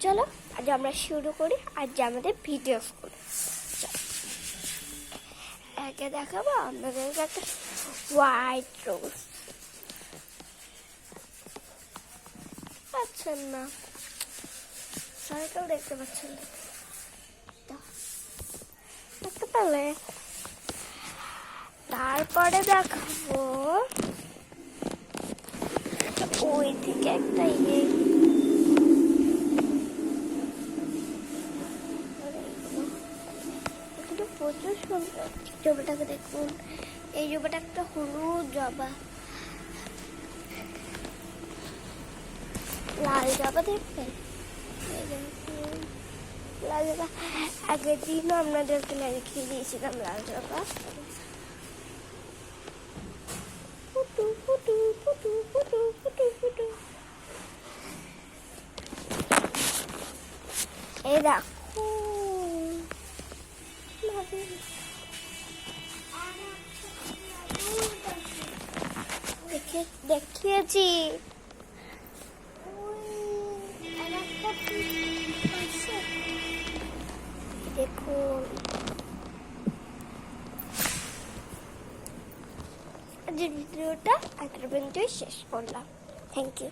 চলো আজ আমরা শুরু করি আজ আমাদের ভিডিও স্কুল। একে দেখাবো আমাদেরকে একটা হোয়াইট রোজ। পাচ্ছেন না, সাইকেল দেখতে পাচ্ছেন না, দেখতে পেলে? তারপরে দেখাবো ওই দিকে একটা প্রচুর সুন্দর জবাটাকে দেখুন। এই জবাটা একটা হলুদ জবা, লাল জবা দেখবেন। লাল জবা আগের দিনও আপনাদেরকে দেখিয়ে দিয়েছিলাম লাল জবা। ফুটু ফুটু ফুটু ফুটু ফুটু ফুটু। এই দেখো দেখিয়েছি। দেখুন আজকের ভিডিওটা এত পর্যন্তই শেষ করলাম। Thank you.